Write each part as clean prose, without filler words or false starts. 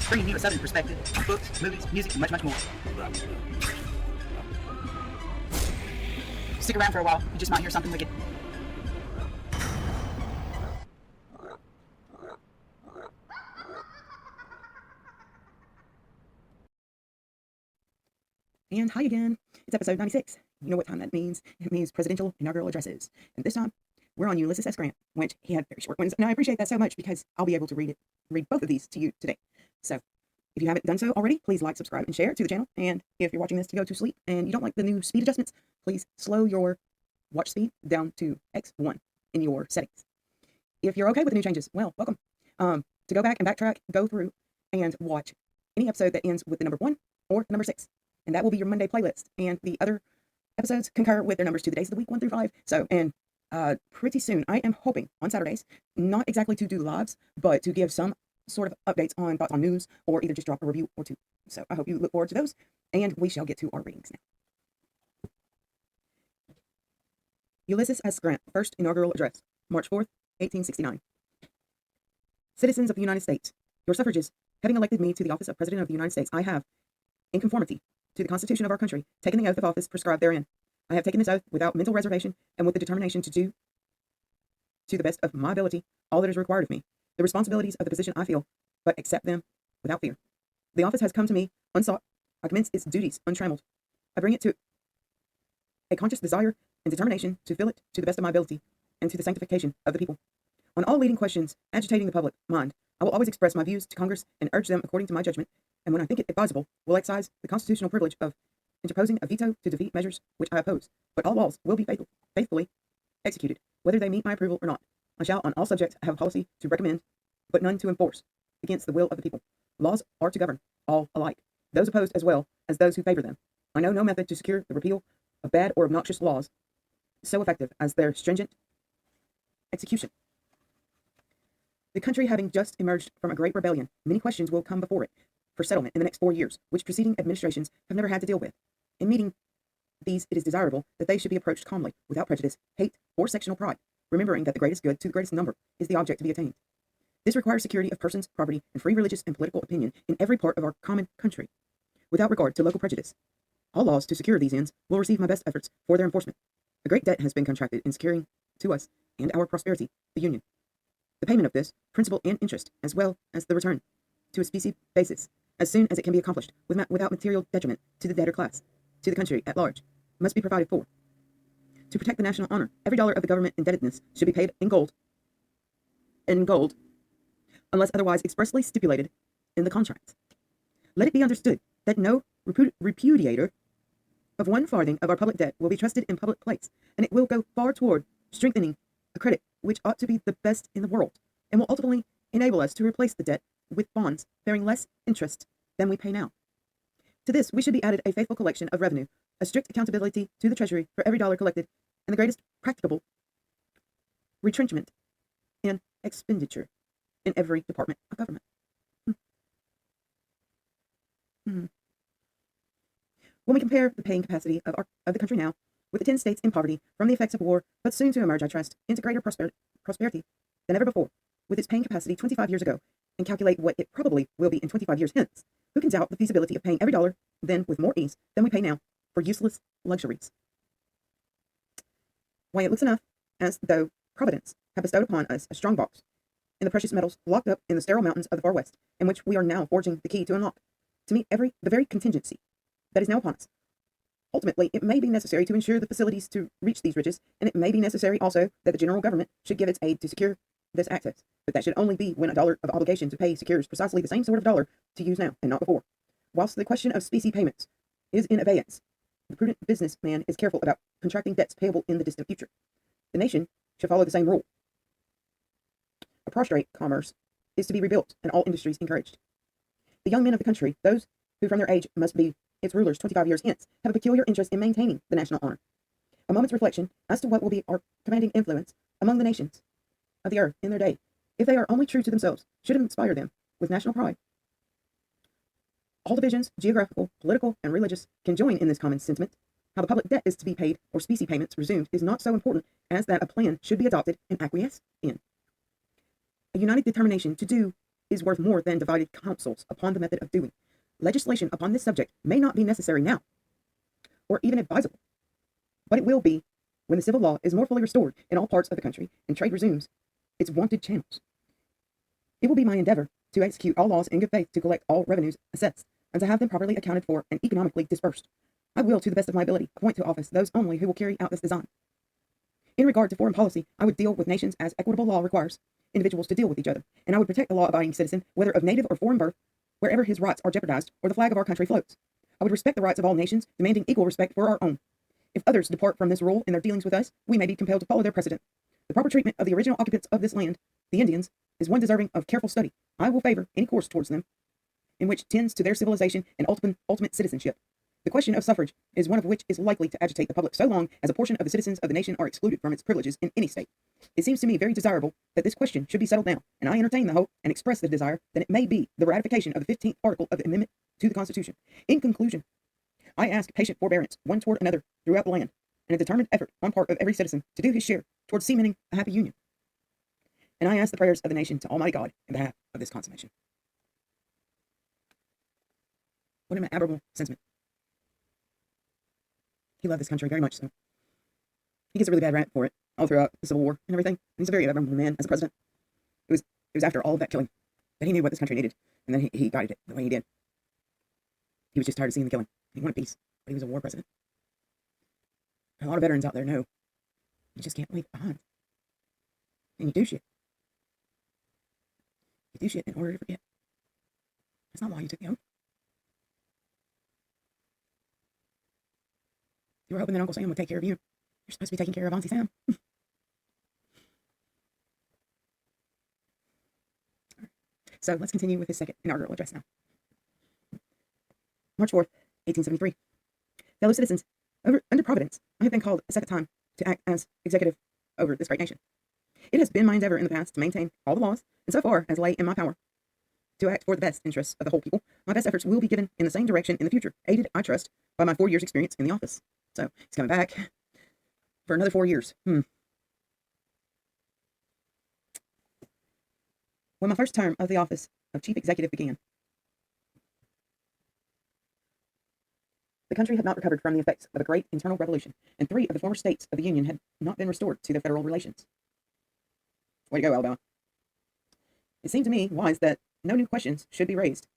bringing you a Southern perspective on books, movies, music, and much, much more. Stick around for a while, you just might hear something wicked. And hi again. It's episode 96. You know what time that means? It means presidential inaugural addresses. And this time, we're on Ulysses S. Grant, which he had very short ones. And I appreciate that so much because I'll be able to read both of these to you today. So if you haven't done so already, please like, subscribe, and share to the channel. And if you're watching this to go to sleep and you don't like the new speed adjustments, please slow your watch speed down to X1 in your settings. If you're okay with the new changes, well, welcome. To go back and backtrack, go through and watch any episode that ends with the number 1 or the number 6. And that will be your Monday playlist. And the other episodes concur with their numbers to the days of the week 1 through 5. So, and pretty soon, I am hoping on Saturdays, not exactly to do lives, but to give some sort of updates on thoughts on news, or either just drop a review or 2. So I hope you look forward to those, and we shall get to our readings now. Ulysses S. Grant, First Inaugural Address, March 4th, 1869. Citizens of the United States, your suffrages, having elected me to the office of President of the United States, I have, in conformity to the Constitution of our country, taken the oath of office prescribed therein. I have taken this oath without mental reservation and with the determination to do, to the best of my ability, all that is required of me. The responsibilities of the position I feel, but accept them without fear. The office has come to me unsought. I commence its duties untrammeled. I bring it to a conscious desire and determination to fill it to the best of my ability and to the sanctification of the people. On all leading questions agitating the public mind, I will always express my views to Congress and urge them according to my judgment, and when I think it advisable, will exercise the constitutional privilege of interposing a veto to defeat measures which I oppose. But all laws will be faithfully executed, whether they meet my approval or not. I shall on all subjects have a policy to recommend, but none to enforce, against the will of the people. Laws are to govern all alike, those opposed as well as those who favor them. I know no method to secure the repeal of bad or obnoxious laws so effective as their stringent execution. The country having just emerged from a great rebellion, many questions will come before it for settlement in the next 4 years, which preceding administrations have never had to deal with. In meeting these, it is desirable that they should be approached calmly, without prejudice, hate, or sectional pride, remembering that the greatest good to the greatest number is the object to be attained. This requires security of persons, property, and free religious and political opinion in every part of our common country, without regard to local prejudice. All laws to secure these ends will receive my best efforts for their enforcement. A great debt has been contracted in securing to us and our prosperity the Union. The payment of this, principal and interest, as well as the return, to a specie basis, as soon as it can be accomplished, without material detriment to the debtor class, to the country at large, must be provided for. To protect the national honor, every dollar of the government indebtedness should be paid in gold, unless otherwise expressly stipulated in the contracts. Let it be understood that no repudiator of 1 farthing of our public debt will be trusted in public place, and it will go far toward strengthening a credit which ought to be the best in the world, and will ultimately enable us to replace the debt with bonds bearing less interest than we pay now. To this, we should be added a faithful collection of revenue, a strict accountability to the Treasury for every dollar collected, and the greatest practicable retrenchment in expenditure in every department of government. When we compare the paying capacity of the country now with the 10 states in poverty from the effects of war, but soon to emerge, I trust, into greater prosperity than ever before, with its paying capacity 25 years ago, and calculate what it probably will be in 25 years hence, who can doubt the feasibility of paying every dollar then with more ease than we pay now for useless luxuries? Why, it looks enough as though Providence had bestowed upon us a strong box in the precious metals locked up in the sterile mountains of the far west, in which we are now forging the key to unlock, to meet the very contingency that is now upon us. Ultimately, it may be necessary to ensure the facilities to reach these riches, and it may be necessary also that the general government should give its aid to secure this access, but that should only be when a dollar of obligation to pay secures precisely the same sort of dollar to use now, and not before. Whilst the question of specie payments is in abeyance, the prudent businessman is careful about contracting debts payable in the distant future. The nation should follow the same rule. A prostrate commerce is to be rebuilt, and all industries encouraged. The young men of the country, those who from their age must be its rulers 25 years hence, have a peculiar interest in maintaining the national honor. A moment's reflection as to what will be our commanding influence among the nations of the earth in their day, if they are only true to themselves, should inspire them with national pride. All divisions, geographical, political, and religious, can join in this common sentiment. How the public debt is to be paid or specie payments resumed is not so important as that a plan should be adopted and acquiesced in. A united determination to do is worth more than divided counsels upon the method of doing. Legislation upon this subject may not be necessary now, or even advisable, but it will be when the civil law is more fully restored in all parts of the country and trade resumes its wonted channels. It will be my endeavor to execute all laws in good faith, to collect all revenues assessed, and to have them properly accounted for and economically dispersed. I will, to the best of my ability, appoint to office those only who will carry out this design. In regard to foreign policy, I would deal with nations as equitable law requires individuals to deal with each other, and I would protect the law-abiding citizen, whether of native or foreign birth, wherever his rights are jeopardized or the flag of our country floats. I would respect the rights of all nations, demanding equal respect for our own. If others depart from this rule in their dealings with us, we may be compelled to follow their precedent. The proper treatment of the original occupants of this land, the Indians, is one deserving of careful study. I will favor any course towards them in which tends to their civilization and ultimate citizenship. The question of suffrage is one of which is likely to agitate the public so long as a portion of the citizens of the nation are excluded from its privileges in any state. It seems to me very desirable that this question should be settled now, and I entertain the hope and express the desire that it may be the ratification of the 15th article of the amendment to the Constitution. In conclusion, I ask patient forbearance one toward another throughout the land, and a determined effort on part of every citizen to do his share towards cementing a happy union. And I ask the prayers of the nation to Almighty God in behalf of this consummation. What an admirable sentiment. He loved this country very much so. He gets a really bad rap for it all throughout the Civil War and everything. And he's a very admirable man as a president. It was after all of that killing that he knew what this country needed, and then he guided it the way he did. He was just tired of seeing the killing. He wanted peace, but he was a war president. And a lot of veterans out there know you just can't leave it behind. And you do shit. You do shit in order to forget. That's not why you took the oath. You were hoping that Uncle Sam would take care of you. You're supposed to be taking care of Auntie Sam. So let's continue with his second inaugural address now. March 4th, 1873. Fellow citizens, under Providence, I have been called a second time to act as executive over this great nation. It has been my endeavor in the past to maintain all the laws, and so far as lay in my power, to act for the best interests of the whole people. My best efforts will be given in the same direction in the future, aided, I trust, by my 4 years' experience in the office. So he's coming back for another 4 years. When my first term of the office of chief executive began, the country had not recovered from the effects of a great internal revolution, and 3 of the former states of the Union had not been restored to their federal relations. Way to go, Alabama. It seemed to me wise that no new questions should be raised,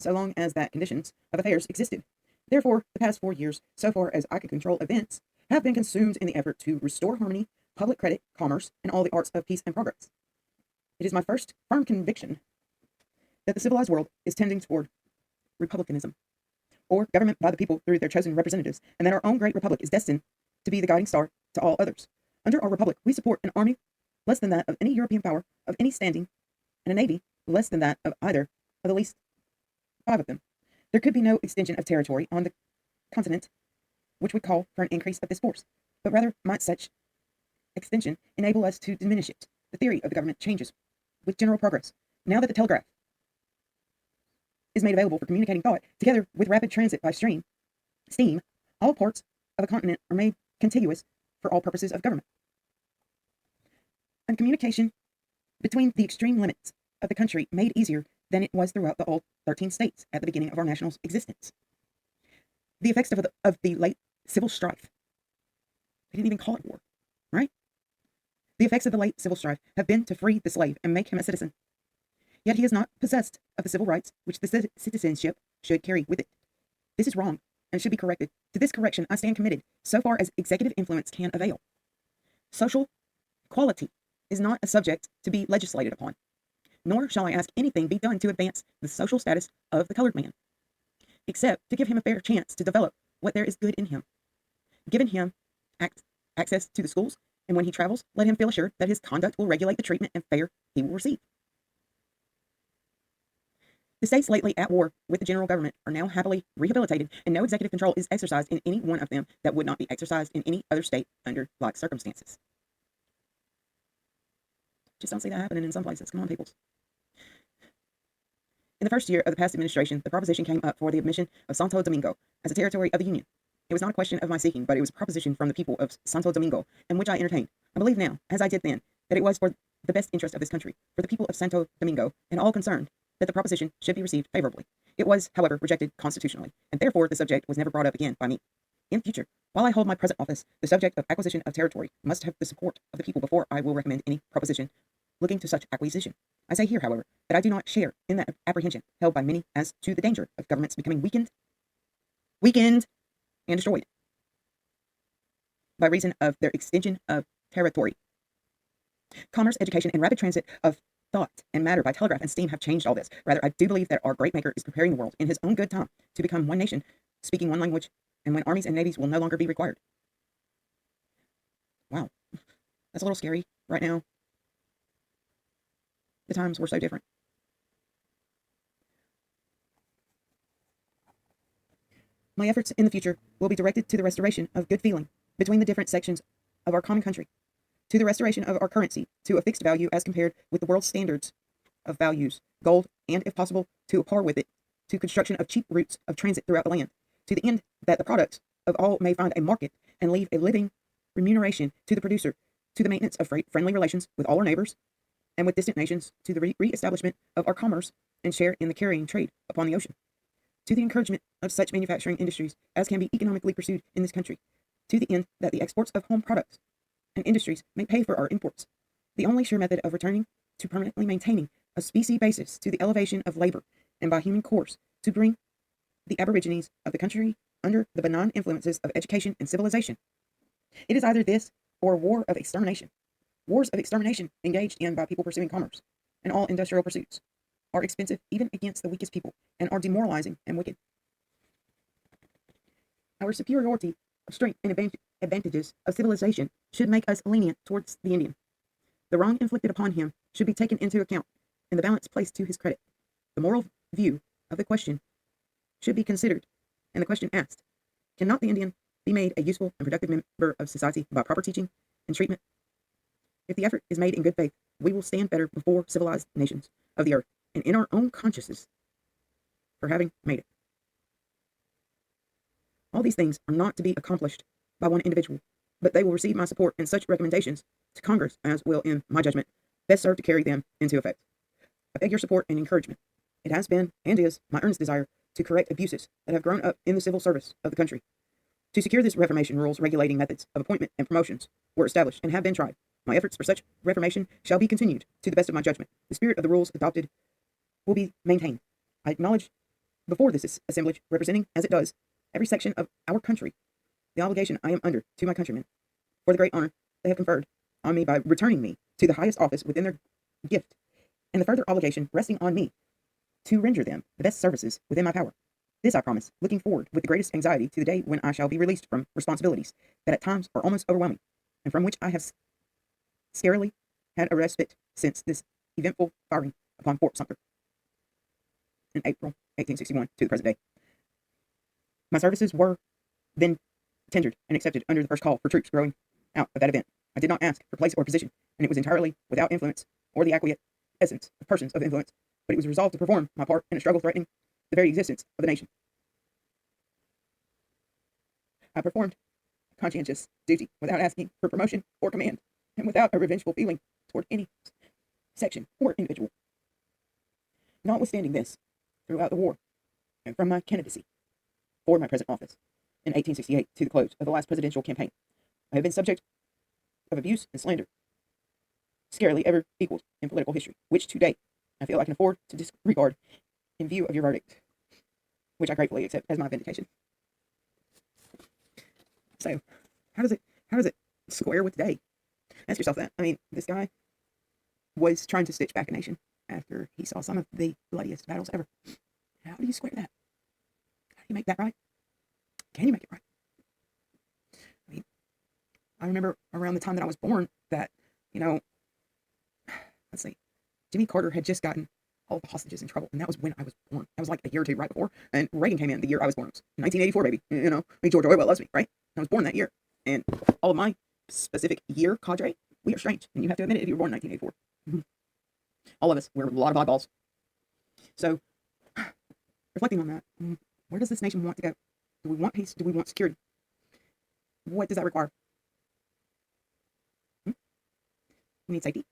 so long as that conditions of affairs existed. Therefore, the past 4 years, so far as I could control events, have been consumed in the effort to restore harmony, public credit, commerce, and all the arts of peace and progress. It is my first firm conviction that the civilized world is tending toward republicanism, or government by the people through their chosen representatives, and that our own great republic is destined to be the guiding star to all others. Under our republic, we support an army less than that of any European power of any standing, and a navy less than that of either of the least 5 of them. There could be no extension of territory on the continent which would call for an increase of this force, but rather might such extension enable us to diminish it. The theory of the government changes with general progress. Now that the telegraph is made available for communicating thought, together with rapid transit by steam, all parts of a continent are made contiguous for all purposes of government. And communication between the extreme limits of the country made easier than it was throughout the old 13 states at the beginning of our national existence. The effects of the late civil strife, they didn't even call it war, right? The effects of the late civil strife have been to free the slave and make him a citizen. Yet he is not possessed of the civil rights which the citizenship should carry with it. This is wrong and should be corrected. To this correction I stand committed, so far as executive influence can avail. Social equality is not a subject to be legislated upon, nor shall I ask anything be done to advance the social status of the colored man, except to give him a fair chance to develop what there is good in him. Given him access to the schools, and when he travels, let him feel assured that his conduct will regulate the treatment and fare he will receive. The states lately at war with the general government are now happily rehabilitated, and no executive control is exercised in any one of them that would not be exercised in any other state under like circumstances. Just don't see that happening in some places. Come on, peoples. In the first year of the past administration, the proposition came up for the admission of Santo Domingo as a territory of the Union. It was not a question of my seeking, but it was a proposition from the people of Santo Domingo, and which I entertained. I believe now, as I did then, that it was for the best interest of this country, for the people of Santo Domingo, and all concerned, that the proposition should be received favorably. It was, however, rejected constitutionally, and therefore the subject was never brought up again by me. In future, while I hold my present office, the subject of acquisition of territory must have the support of the people before I will recommend any proposition looking to such acquisition. I say here, however, that I do not share in that apprehension held by many as to the danger of governments becoming weakened, and destroyed by reason of their extension of territory. Commerce, education, and rapid transit of thought and matter by telegraph and steam have changed all this. Rather, I do believe that our great maker is preparing the world in his own good time to become one nation, speaking one language, and when armies and navies will no longer be required. Wow, that's a little scary right now. The times were so different. My efforts in the future will be directed to the restoration of good feeling between the different sections of our common country, to the restoration of our currency to a fixed value as compared with the world's standards of values, gold, and, if possible, to a par with it, to construction of cheap routes of transit throughout the land, to the end that the products of all may find a market and leave a living remuneration to the producer, to the maintenance of friendly relations with all our neighbors and with distant nations, to the re-establishment of our commerce and share in the carrying trade upon the ocean, to the encouragement of such manufacturing industries as can be economically pursued in this country, to the end that the exports of home products and industries may pay for our imports, the only sure method of returning to permanently maintaining a specie basis to the elevation of labor, and by human course to bring the aborigines of the country under the benign influences of education and civilization. It is either this or war of extermination. Wars of extermination engaged in by people pursuing commerce and all industrial pursuits are expensive even against the weakest people and are demoralizing and wicked. Our superiority of strength and advantages of civilization should make us lenient towards the Indian. The wrong inflicted upon him should be taken into account and the balance placed to his credit. The moral view of the question should be considered, and the question asked, cannot the Indian be made a useful and productive member of society by proper teaching and treatment? If the effort is made in good faith, we will stand better before civilized nations of the earth and in our own consciences for having made it. All these things are not to be accomplished by one individual, but they will receive my support and such recommendations to Congress as will, in my judgment, best serve to carry them into effect. I beg your support and encouragement. It has been, and is, my earnest desire to correct abuses that have grown up in the civil service of the country. To secure this reformation, rules regulating methods of appointment and promotions were established and have been tried. My efforts for such reformation shall be continued to the best of my judgment. The spirit of the rules adopted will be maintained. I acknowledge before this assemblage, representing, as it does, every section of our country, the obligation I am under to my countrymen for the great honor they have conferred on me by returning me to the highest office within their gift, and the further obligation resting on me to render them the best services within my power. This I promise, looking forward with the greatest anxiety to the day when I shall be released from responsibilities that at times are almost overwhelming, and from which I have scarcely had a respite since this eventful firing upon Fort Sumter in April 1861 to the present day. My services were then tendered and accepted under the first call for troops growing out of that event. I did not ask for place or position, and it was entirely without influence or the acquiescence of persons of influence, but it was resolved to perform my part in a struggle threatening the very existence of the nation. I performed a conscientious duty without asking for promotion or command, and without a revengeful feeling toward any section or individual. Notwithstanding this, throughout the war, and from my candidacy for my present office in 1868 to the close of the last presidential campaign, I have been subject of abuse and slander scarcely ever equaled in political history, which to date I feel I can afford to disregard in view of your verdict, which I gratefully accept as my vindication. So, how does it square with today? Ask yourself that. I mean, this guy was trying to stitch back a nation after he saw some of the bloodiest battles ever. How do you square that? How do you make that right? Can you make it right? I mean, I remember around the time that I was born that, let's see, Jimmy Carter had just gotten all the hostages in trouble, and that was when I was born. That was like a year or two right before, and Reagan came in the year I was born. It was 1984, baby. George Orwell loves me, right? I was born that year, and all of my specific year cadre, we are strange, and you have to admit it if you were born in 1984. All of us wear a lot of eyeballs. So, reflecting on that, where does this nation want to go? Do we want peace? Do we want security? What does that require? We need safety.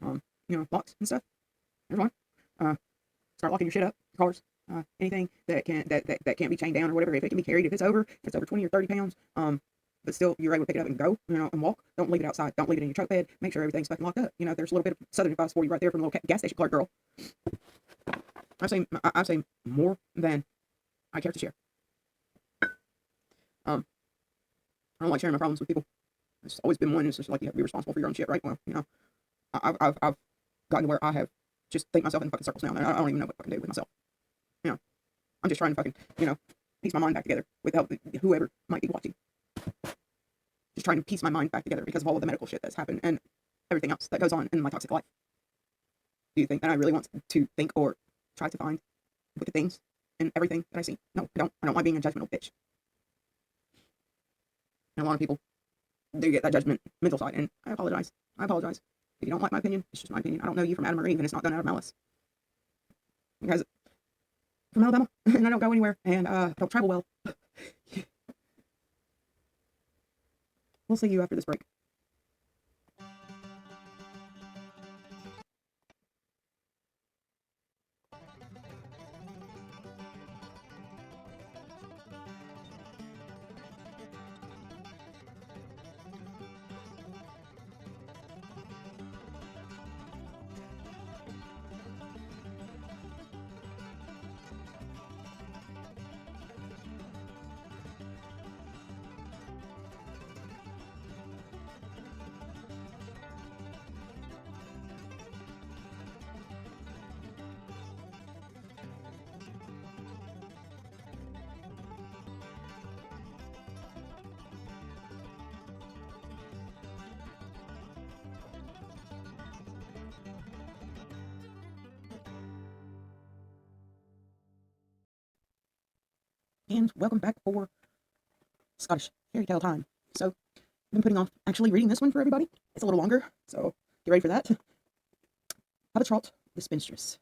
locks and stuff. There's one. Start locking your shit up, your cars, anything that can't be chained down or whatever. If it can be carried, if it's over 20 or 30 pounds, but still you're able to pick it up and go, and walk. Don't leave it outside. Don't leave it in your truck bed. Make sure everything's fucking locked up. There's a little bit of Southern advice for you right there from a little gas station clerk girl. I've seen more than I care to share. I don't like sharing my problems with people. It's always been one. It's just like you have to be responsible for your own shit, right? Well, I've gotten to where I have just think myself in fucking circles now. I don't even know what I can do with myself. I'm just trying to fucking, piece my mind back together without whoever might be watching. Just trying to piece my mind back together because of all of the medical shit that's happened and everything else that goes on in my toxic life. Do you think that I really want to think or try to find wicked things in everything that I see? No, I don't. I don't like being a judgmental bitch. And a lot of people do get that mental side, and I apologize. If you don't like my opinion, it's just my opinion. I don't know you from Adam or Eve, and it's not done out of malice. Because from Alabama, and I don't go anywhere, and I don't travel well. We'll see you after this break. And welcome back for Scottish fairy tale time. So, I've been putting off actually reading this one for everybody. It's a little longer, so get ready for that. Habetrot, the Spinstress.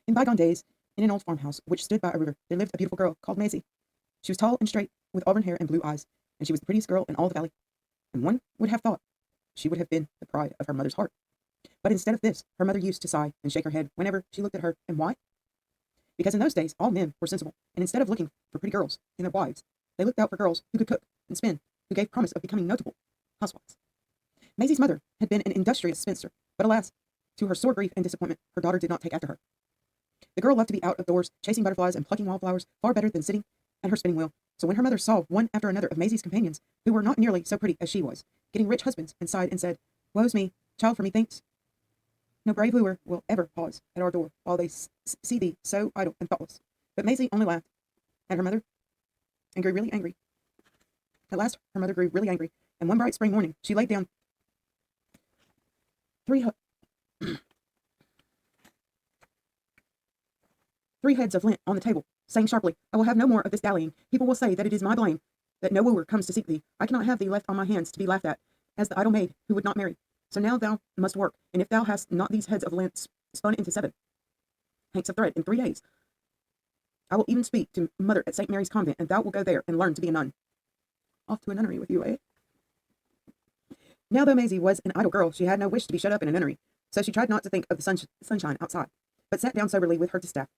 In bygone days, in an old farmhouse which stood by a river, there lived a beautiful girl called Maisie. She was tall and straight, with auburn hair and blue eyes, and she was the prettiest girl in all the valley. And one would have thought she would have been the pride of her mother's heart. But instead of this, her mother used to sigh and shake her head whenever she looked at her. And why? Because in those days, all men were sensible, and instead of looking for pretty girls in their wives, they looked out for girls who could cook and spin, who gave promise of becoming notable housewives. Maisie's mother had been an industrious spinster, but alas, to her sore grief and disappointment, her daughter did not take after her. The girl loved to be out of doors, chasing butterflies and plucking wildflowers far better than sitting at her spinning wheel. So when her mother saw one after another of Maisie's companions, who were not nearly so pretty as she was, getting rich husbands, and sighed and said, "Woe's me, child, for me thinks no brave wooer will ever pause at our door while they see thee so idle and thoughtless." But Maisie only laughed at her mother and grew really angry. At last, her mother grew really angry, and one bright spring morning, she laid down three heads of lint on the table, saying sharply, "I will have no more of this dallying. People will say that it is my blame that no wooer comes to seek thee. I cannot have thee left on my hands to be laughed at as the idle maid who would not marry. So now thou must work, and if thou hast not these heads of lint spun into 7 hanks of thread in 3 days, I will even speak to mother at St. Mary's Convent, and thou wilt go there and learn to be a nun." Off to a nunnery with you, eh? Now, though Maisie was an idle girl, she had no wish to be shut up in a nunnery, so she tried not to think of the sunshine outside, but sat down soberly with her distaff.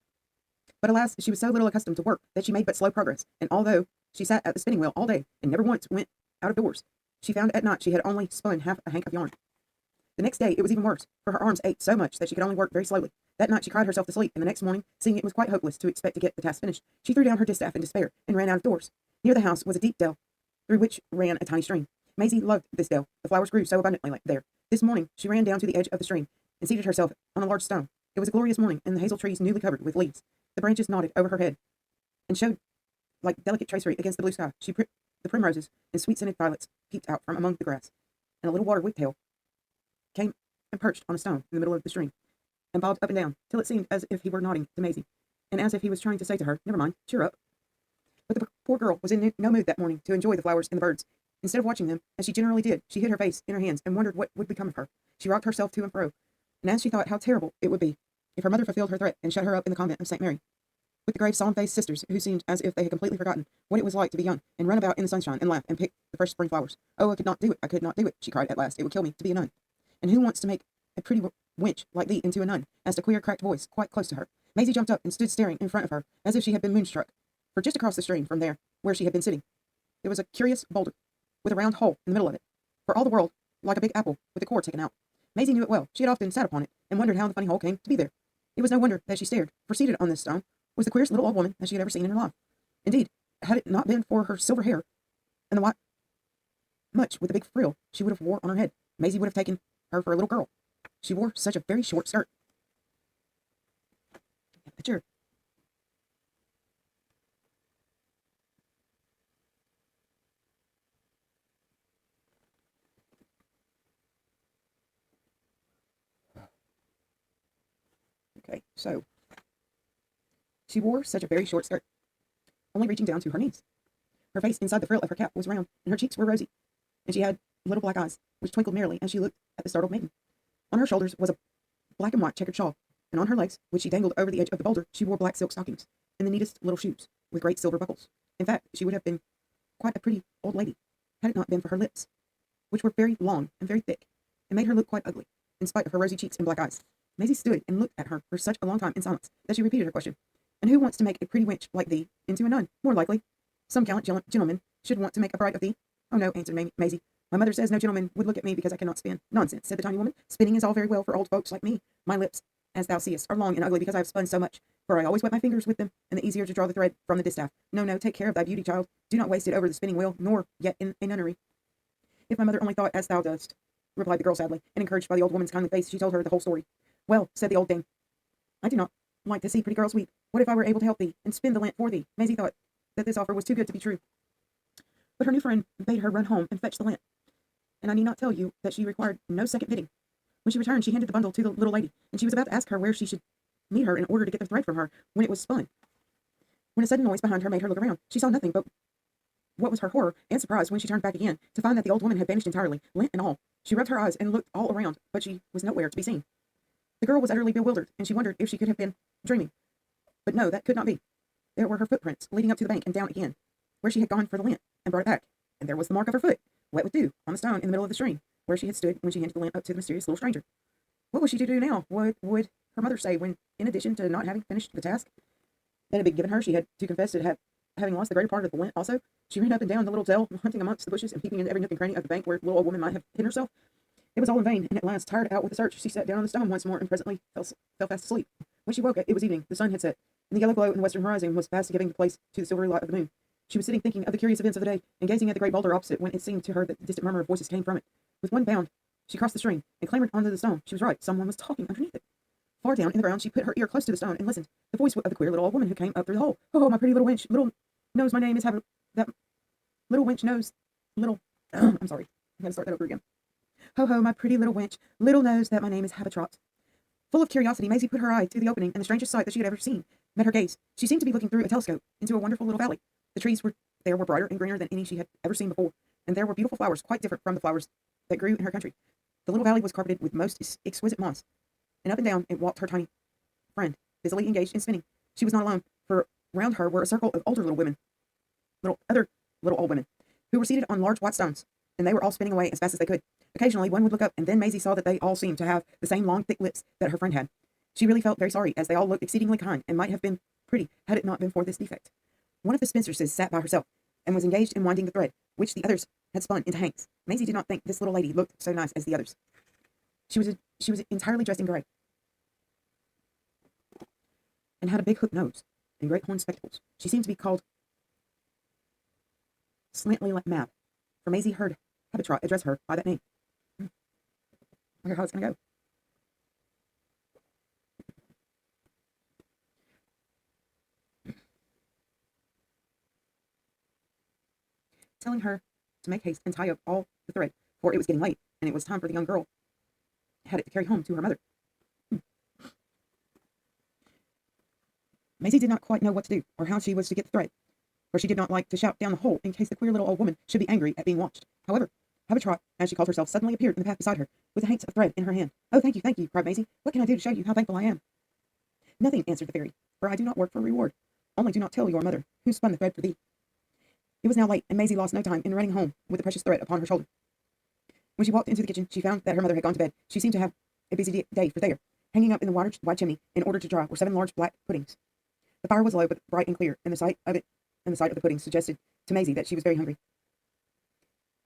But alas, she was so little accustomed to work that she made but slow progress, and although she sat at the spinning wheel all day and never once went out of doors, she found at night she had only spun half a hank of yarn. The next day it was even worse, for her arms ached so much that she could only work very slowly. That night she cried herself to sleep, and the next morning, seeing it was quite hopeless to expect to get the task finished, she threw down her distaff in despair and ran out of doors. Near the house was a deep dell, through which ran a tiny stream. Maisie loved this dell. The flowers grew so abundantly there. This morning she ran down to the edge of the stream and seated herself on a large stone. It was a glorious morning, and the hazel trees newly covered with leaves. The branches nodded over her head and showed like delicate tracery against the blue sky. The primroses and sweet-scented violets peeped out from among the grass, and a little water wagtail came and perched on a stone in the middle of the stream, and bobbed up and down, till it seemed as if he were nodding to Maisie, and as if he was trying to say to her, "Never mind, cheer up." But the poor girl was in no mood that morning to enjoy the flowers and the birds. Instead of watching them, as she generally did, she hid her face in her hands and wondered what would become of her. She rocked herself to and fro, and as she thought how terrible it would be if her mother fulfilled her threat and shut her up in the convent of St. Mary, with the grave, solemn-faced sisters who seemed as if they had completely forgotten what it was like to be young, and run about in the sunshine and laugh and pick the first spring flowers. "Oh, I could not do it, I could not do it," she cried at last. "It would kill me to be a nun. And who wants to make a pretty wench like thee into a nun, asked a queer, cracked voice quite close to her. Maisie jumped up and stood staring in front of her, as if she had been moonstruck. For just across the stream from there, where she had been sitting, there was a curious boulder, with a round hole in the middle of it, for all the world like a big apple with the core taken out. Maisie knew it well. She had often sat upon it, and wondered how the funny hole came to be there. It was no wonder that she stared, for seated on this stone was the queerest little old woman that she had ever seen in her life. Indeed, had it not been for her silver hair, and the white much with the big frill she would have wore on her head, Maisie would have taken her for a little girl. She wore such a very short skirt. Picture. Okay, so she wore such a very short skirt, only reaching down to her knees. Her face inside the frill of her cap was round, and her cheeks were rosy, and she had little black eyes, which twinkled merrily as she looked at the startled maiden. On her shoulders was a black and white checkered shawl, and on her legs, which she dangled over the edge of the boulder, she wore black silk stockings, and the neatest little shoes, with great silver buckles. In fact, she would have been quite a pretty old lady, had it not been for her lips, which were very long and very thick, and made her look quite ugly, in spite of her rosy cheeks and black eyes. Maisie stood and looked at her for such a long time in silence that she repeated her question. And who wants to make a pretty wench like thee into a nun? More likely, some gallant gentleman should want to make a bride of thee. Oh no, answered Maisie. My mother says no gentleman would look at me because I cannot spin. Nonsense, said the tiny woman. Spinning is all very well for old folks like me. My lips, as thou seest, are long and ugly because I have spun so much, for I always wet my fingers with them, and the easier to draw the thread from the distaff. No, take care of thy beauty, child. Do not waste it over the spinning wheel, nor yet in a nunnery. If my mother only thought as thou dost, replied the girl sadly, and encouraged by the old woman's kindly face, she told her the whole story. Well, said the old dame, I do not like to see pretty girls weep. What if I were able to help thee, and spin the lint for thee? Maisie thought that this offer was too good to be true. But her new friend bade her run home and fetch the lint, and I need not tell you that she required no second bidding. When she returned, she handed the bundle to the little lady, and she was about to ask her where she should meet her in order to get the thread from her, when it was spun. When a sudden noise behind her made her look around, she saw nothing, but what was her horror and surprise when she turned back again to find that the old woman had vanished entirely, lint and all. She rubbed her eyes and looked all around, but she was nowhere to be seen. The girl was utterly bewildered, and she wondered if she could have been dreaming. But no, that could not be. There were her footprints leading up to the bank and down again, where she had gone for the lint and brought it back. And there was the mark of her foot, wet with dew, on the stone in the middle of the stream, where she had stood when she handed the lint up to the mysterious little stranger. What was she to do now? What would her mother say when, in addition to not having finished the task that had been given her, she had to confess to having lost the greater part of the lint also? She ran up and down the little dell, hunting amongst the bushes and peeping into every nook and cranny of the bank where the little old woman might have hidden herself. It was all in vain, and at last, tired out with the search, she sat down on the stone once more and presently fell fast asleep. When she woke, it was evening. The sun had set, and the yellow glow in the western horizon was fast giving place to the silvery light of the moon. She was sitting thinking of the curious events of the day, and gazing at the great boulder opposite when it seemed to her that the distant murmur of voices came from it. With one bound, she crossed the stream and clambered onto the stone. She was right. Someone was talking underneath it. Far down in the ground, she put her ear close to the stone and listened. The voice of the queer little old woman who came up through the hole. Oh, my pretty little wench, little knows my name is that little wench knows little. I'm sorry. I'm gonna start that over again. Ho, my pretty little wench, little knows that my name is Habetrot. Full of curiosity, Maisie put her eye to the opening, and the strangest sight that she had ever seen met her gaze. She seemed to be looking through a telescope into a wonderful little valley. The trees were brighter and greener than any she had ever seen before, and there were beautiful flowers, quite different from the flowers that grew in her country. The little valley was carpeted with most exquisite moss, and up and down it walked her tiny friend, busily engaged in spinning. She was not alone, for round her were a circle of older little old women, who were seated on large white stones, and they were all spinning away as fast as they could. Occasionally one would look up, and then Maisie saw that they all seemed to have the same long, thick lips that her friend had. She really felt very sorry, as they all looked exceedingly kind, and might have been pretty had it not been for this defect. One of the spinstresses sat by herself, and was engaged in winding the thread, which the others had spun into hanks. Maisie did not think this little lady looked so nice as the others. She was entirely dressed in grey, and had a big hook nose, and great horn spectacles. She seemed to be called Slantly like Mab, for Maisie heard Habetrot address her by that name. I wonder how it's going to go. Telling her to make haste and tie up all the thread, for it was getting late, and it was time for the young girl had it to carry home to her mother. Maisie did not quite know what to do, or how she was to get the thread, for she did not like to shout down the hole in case the queer little old woman should be angry at being watched. However, Habetrot, as she called herself, suddenly appeared in the path beside her, with a hanks of thread in her hand. Oh, thank you, cried Maisie. What can I do to show you how thankful I am? Nothing, answered the fairy, for I do not work for reward. Only do not tell your mother who spun the thread for thee. It was now late, and Maisie lost no time in running home with the precious thread upon her shoulder. When she walked into the kitchen, she found that her mother had gone to bed. She seemed to have a busy day for there. Hanging up in the wide chimney in order to dry were 7 large black puddings. The fire was low but bright and clear, and the sight of the puddings suggested to Maisie that she was very hungry,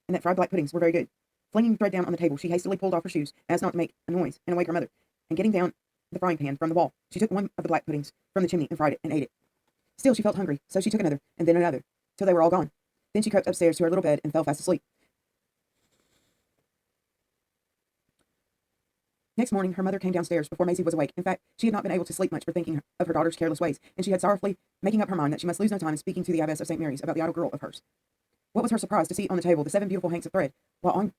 and that fried black puddings were very good. Flinging the thread down on the table, she hastily pulled off her shoes, as not to make a noise and awake her mother, and getting down the frying pan from the wall, she took one of the black puddings from the chimney and fried it and ate it. Still she felt hungry, so she took another, and then another, till they were all gone. Then she crept upstairs to her little bed and fell fast asleep. Next morning, her mother came downstairs before Maisie was awake. In fact, she had not been able to sleep much for thinking of her daughter's careless ways, and she had sorrowfully making up her mind that she must lose no time in speaking to the abbess of St. Mary's about the idle girl of hers. What was her surprise to see on the table the 7 beautiful hanks of thread, while on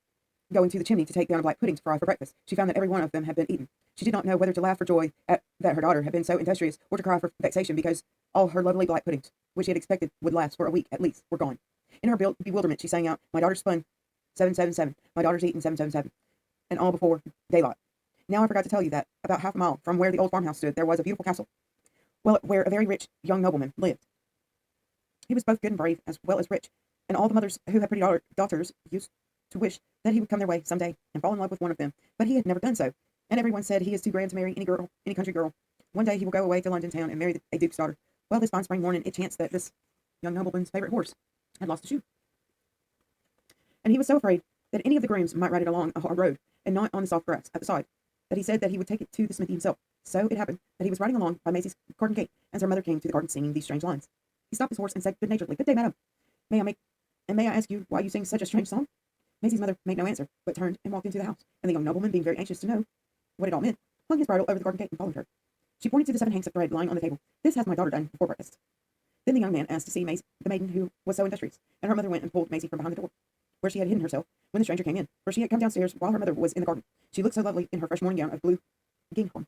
going to the chimney to take down a black pudding to fry for breakfast, she found that every one of them had been eaten. She did not know whether to laugh for joy at that her daughter had been so industrious, or to cry for vexation because all her lovely black puddings, which she had expected would last for a week at least, were gone. In her bewilderment, she sang out, "My daughter's spun 777, my daughter's eaten 777, and all before daylight." Now I forgot to tell you that, about half a mile from where the old farmhouse stood, there was a beautiful castle, where a very rich young nobleman lived. He was both good and brave, as well as rich, and all the mothers who had pretty daughters used to wish that he would come their way some day and fall in love with one of them, but he had never done so, and everyone said he is too grand to marry any country girl. One day he will go away to London town and marry a duke's daughter. Well, this fine spring morning it chanced that this young nobleman's favorite horse had lost a shoe, and he was so afraid that any of the grooms might ride it along a hard road, and not on the soft grass at the side, that he said that he would take it to the smithy himself. So it happened that he was riding along by Maisie's garden gate, as her mother came to the garden singing these strange lines. He stopped his horse and said good-naturedly, "Good day, madam. May I ask you why you sing such a strange song?" Maisie's mother made no answer, but turned and walked into the house, and the young nobleman, being very anxious to know what it all meant, hung his bridle over the garden gate and followed her. She pointed to the 7 hanks of thread lying on the table. "This has my daughter done before breakfast." Then the young man asked to see the maiden who was so industrious, and her mother went and pulled Maisie from behind the door, where she had hidden herself when the stranger came in, for she had come downstairs while her mother was in the garden. She looked so lovely in her fresh morning gown of blue gingham,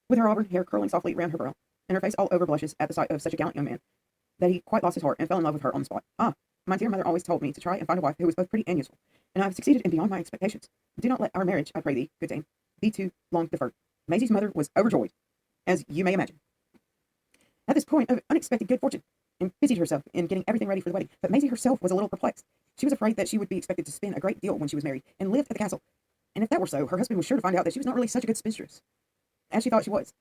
with her auburn hair curling softly round her brow, and her face all over blushes at the sight of such a gallant young man, that he quite lost his heart and fell in love with her on the spot. "Ah, my dear mother always told me to try and find a wife who was both pretty and useful, and I have succeeded in beyond my expectations. Do not let our marriage, I pray thee, good dame, be too long deferred." Maisie's mother was overjoyed, as you may imagine, at this point of unexpected good fortune, and busied herself in getting everything ready for the wedding. But Maisie herself was a little perplexed. She was afraid that she would be expected to spin a great deal when she was married, and lived at the castle, and if that were so, her husband was sure to find out that she was not really such a good spinstress as she thought she was.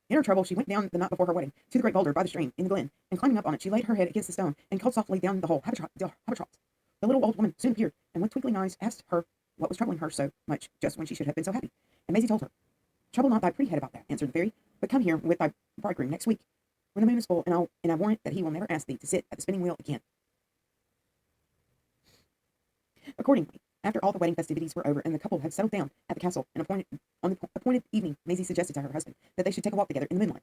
In her trouble, she went down the night before her wedding to the great boulder by the stream in the glen, and climbing up on it, she laid her head against the stone and called softly down the hole, "Habetrot, Habetrot." The little old woman soon appeared, and with twinkling eyes asked her what was troubling her so much just when she should have been so happy. And Maisie told her. "Trouble not thy pretty head about that," answered the fairy, "but come here with thy bridegroom next week, when the moon is full, and I warrant that he will never ask thee to sit at the spinning wheel again." Accordingly, after all the wedding festivities were over and the couple had settled down at the castle, and on the appointed evening, Maisie suggested to her husband that they should take a walk together in the moonlight.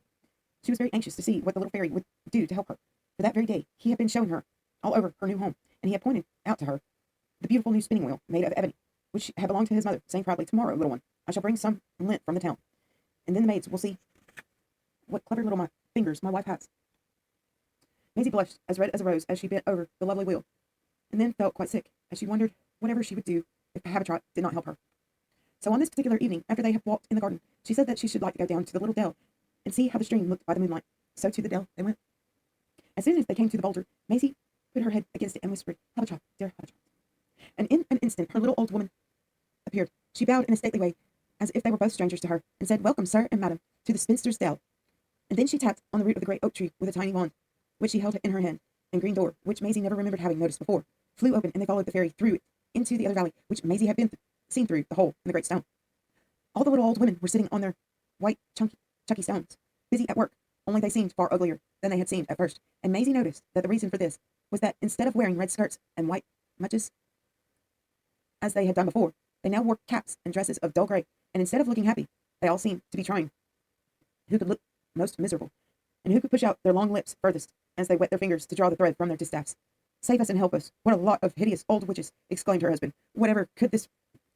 She was very anxious to see what the little fairy would do to help her, for that very day he had been showing her all over her new home, and he had pointed out to her the beautiful new spinning wheel made of ebony, which had belonged to his mother, saying proudly, "Tomorrow, little one, I shall bring some lint from the town, and then the maids will see what clever little fingers my wife has." Maisie blushed as red as a rose as she bent over the lovely wheel, and then felt quite sick, as she wondered whatever she would do if Habetrot did not help her. So on this particular evening, after they had walked in the garden, she said that she should like to go down to the little dell and see how the stream looked by the moonlight. So to the dell they went. As soon as they came to the boulder, Maisie put her head against it and whispered, "Habetrot, dear Habetrot." And in an instant her little old woman appeared. She bowed in a stately way, as if they were both strangers to her, and said, "Welcome, sir and madam, to the spinster's dell." And then she tapped on the root of the great oak tree with a tiny wand, which she held in her hand, and green door, which Maisie never remembered having noticed before, flew open, and they followed the fairy through it into the other valley, which Maisie had seen through the hole in the great stone. All the little old women were sitting on their white, chucky stones, busy at work, only they seemed far uglier than they had seemed at first, and Maisie noticed that the reason for this was that instead of wearing red skirts and white mutches, as they had done before, they now wore caps and dresses of dull gray, and instead of looking happy, they all seemed to be trying who could look most miserable, and who could push out their long lips furthest as they wet their fingers to draw the thread from their distaffs. "Save us and help us. What a lot of hideous old witches," exclaimed her husband. "Whatever could this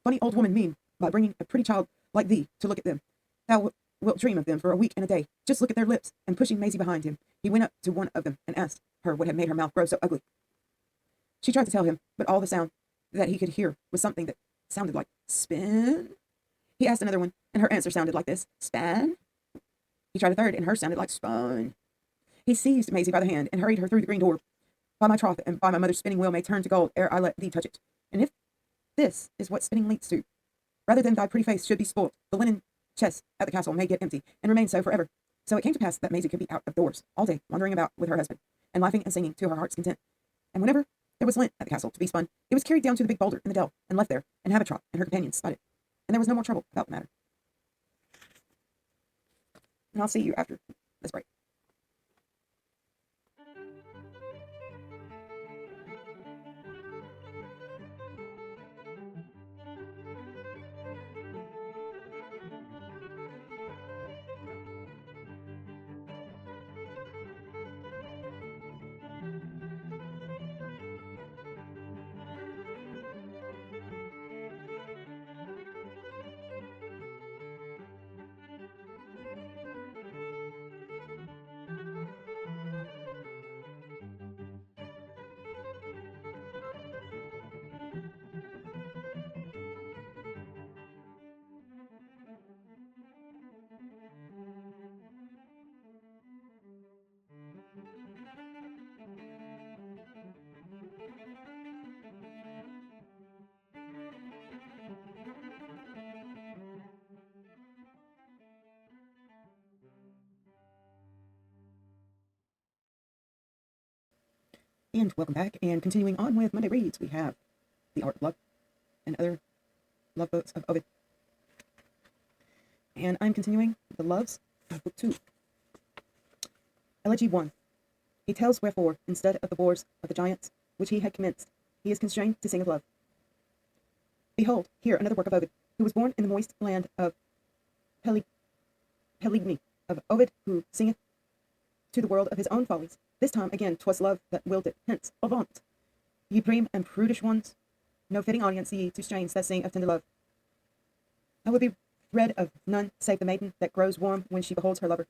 funny old woman mean by bringing a pretty child like thee to look at them? Thou wilt dream of them for a week and a day. Just look at their lips." And pushing Maisie behind him, he went up to one of them and asked her what had made her mouth grow so ugly. She tried to tell him, but all the sound that he could hear was something that sounded like "spin." He asked another one, and her answer sounded like this: "Span." He tried a third, and hers sounded like "spun." He seized Maisie by the hand and hurried her through the green door. "By my troth, and by my mother's spinning wheel may turn to gold ere I let thee touch it. And if this is what spinning leads to, rather than thy pretty face should be spoilt, the linen chests at the castle may get empty, and remain so forever. So it came to pass that Maisie could be out of doors all day, wandering about with her husband, and laughing and singing to her heart's content. And whenever there was lint at the castle to be spun, it was carried down to the big boulder in the dell, and left there, and Habetrot and her companions spied it. And there was no more trouble about the matter. And I'll see you after this break. And welcome back, and continuing on with Monday Reads, we have The Art of Love and other love books of Ovid. And I'm continuing The Loves of Book 2. Elegy 1. He tells wherefore, instead of the wars of the giants, which he had commenced, he is constrained to sing of love. Behold, here another work of Ovid, who was born in the moist land of Peligny, of Ovid, who singeth to the world of his own follies. This time again 'twas love that willed it. Hence, avaunt, ye prim and prudish ones, no fitting audience ye to strains that sing of tender love. I would be read of none save the maiden that grows warm when she beholds her lover,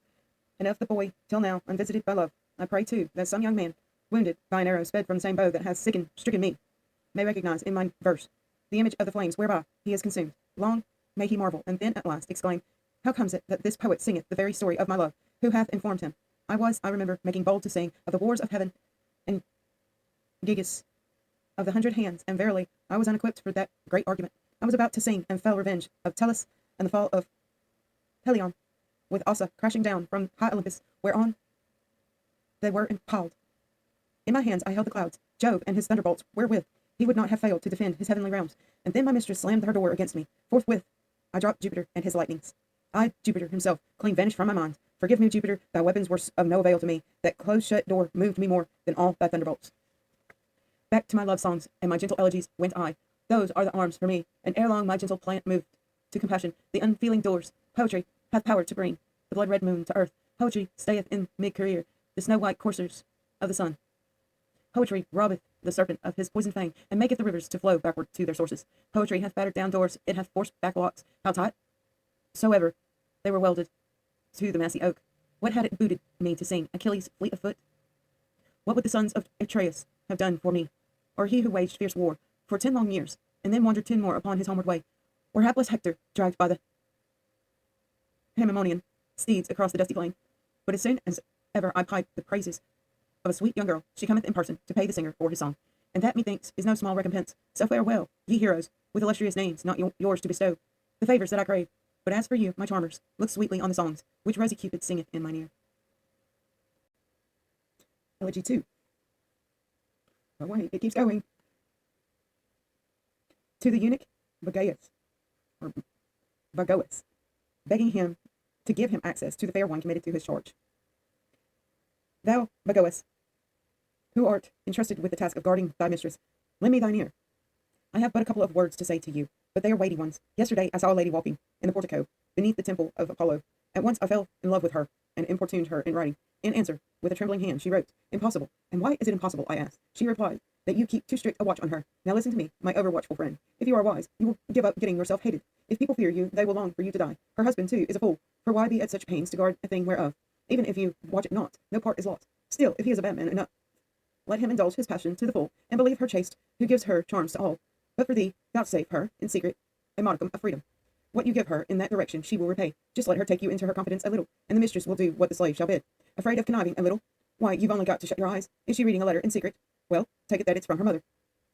and of the boy till now unvisited by love. I pray too that some young man, wounded by an arrow sped from the same bow that has stricken me, may recognize in my verse the image of the flames whereby he is consumed. Long may he marvel, and then at last exclaim, how comes it that this poet singeth the very story of my love? Who hath informed him? I remember, making bold to sing of the wars of heaven and Gigas of the 100 hands, and verily I was unequipped for that great argument. I was about to sing and fell revenge of Tellus and the fall of Pelion, with Ossa crashing down from high Olympus, whereon they were impaled. In my hands I held the clouds, Jove and his thunderbolts, wherewith he would not have failed to defend his heavenly realms. And then my mistress slammed her door against me. Forthwith I dropped Jupiter and his lightnings. I, Jupiter himself, clean vanished from my mind. Forgive me, Jupiter, thy weapons were of no avail to me. That close-shut door moved me more than all thy thunderbolts. Back to my love songs and my gentle elegies went I. Those are the arms for me, and ere long my gentle plant moved to compassion. The unfeeling doors, poetry, hath power to bring the blood-red moon to earth. Poetry stayeth in mid-career the snow-white coursers of the sun. Poetry robbeth the serpent of his poison fang, and maketh the rivers to flow backward to their sources. Poetry hath battered down doors, it hath forced back locks, how tight soever they were welded to the massy oak. What had it booted me to sing, Achilles fleet of foot? What would the sons of Atreus have done for me, or he who waged fierce war for 10 long years, and then wandered 10 more upon his homeward way, or hapless Hector dragged by the Haemonian steeds across the dusty plain? But as soon as ever I pipe the praises of a sweet young girl, she cometh in person to pay the singer for his song, and that methinks is no small recompense. So farewell, ye heroes, with illustrious names not yours to bestow, the favors that I crave. But as for you, my charmers, look sweetly on the songs, which rosy Cupid singeth in mine ear. Elegy 2. Oh wait, it keeps going. To the eunuch Bagoas, begging him to give him access to the fair one committed to his charge. Thou, Bagoas, who art entrusted with the task of guarding thy mistress, lend me thine ear. I have but a couple of words to say to you, but they are weighty ones. Yesterday I saw a lady walking in the portico beneath the temple of Apollo. At once I fell in love with her and importuned her in writing. In answer, with a trembling hand, she wrote, "Impossible." And why is it impossible, I asked. She replied, that you keep too strict a watch on her. Now listen to me, my overwatchful friend. If you are wise, you will give up getting yourself hated. If people fear you, they will long for you to die. Her husband, too, is a fool, for why be at such pains to guard a thing whereof, even if you watch it not, no part is lost. Still, if he is a bad man enough, let him indulge his passion to the full, and believe her chaste, who gives her charms to all. But for thee, vouchsafe her, in secret, a modicum of freedom. What you give her in that direction she will repay. Just let her take you into her confidence a little, and the mistress will do what the slave shall bid. Afraid of conniving a little? Why, you've only got to shut your eyes. Is she reading a letter in secret? Well, take it that it's from her mother.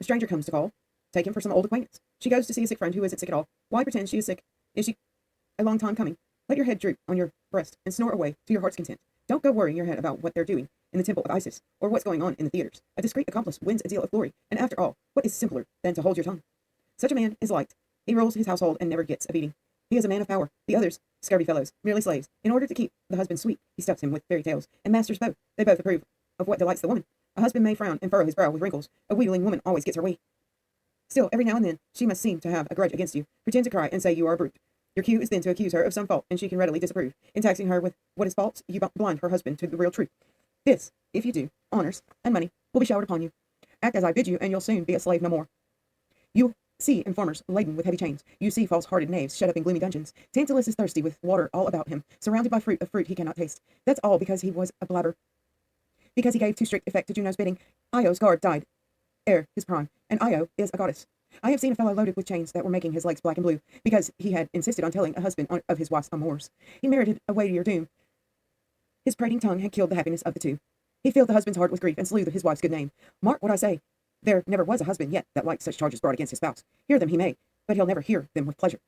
A stranger comes to call. Take him for some old acquaintance. She goes to see a sick friend who isn't sick at all. Why pretend she is sick? Is she a long time coming? Let your head droop on your breast and snore away to your heart's content. Don't go worrying your head about what they're doing in the temple of Isis or what's going on in the theaters. A discreet accomplice wins a deal of glory, and after all, what is simpler than to hold your tongue? Such a man is liked. He rules his household and never gets a beating. He is a man of power. The others, scurvy fellows, merely slaves. In order to keep the husband sweet, he stuffs him with fairy tales and masters both. They both approve of what delights the woman. A husband may frown and furrow his brow with wrinkles. A wheedling woman always gets her way. Still, every now and then, she must seem to have a grudge against you, pretend to cry, and say you are a brute. Your cue is then to accuse her of some fault, and she can readily disapprove. In taxing her with what is false, you blind her husband to the real truth. This, if you do, honors and money will be showered upon you. Act as I bid you, and you'll soon be a slave no more. You see informers laden with heavy chains. You see false-hearted knaves shut up in gloomy dungeons. Tantalus is thirsty with water all about him, surrounded by fruit of fruit he cannot taste. That's all because he was a blabber. Because he gave too strict effect to Juno's bidding, Io's guard died ere his prime, and Io is a goddess. I have seen a fellow loaded with chains that were making his legs black and blue, because he had insisted on telling a husband of his wife's amours. He merited a weightier doom. His prating tongue had killed the happiness of the two. He filled the husband's heart with grief and slew his wife's good name. Mark what I say. There never was a husband yet that liked such charges brought against his spouse. Hear them he may, but he'll never hear them with pleasure.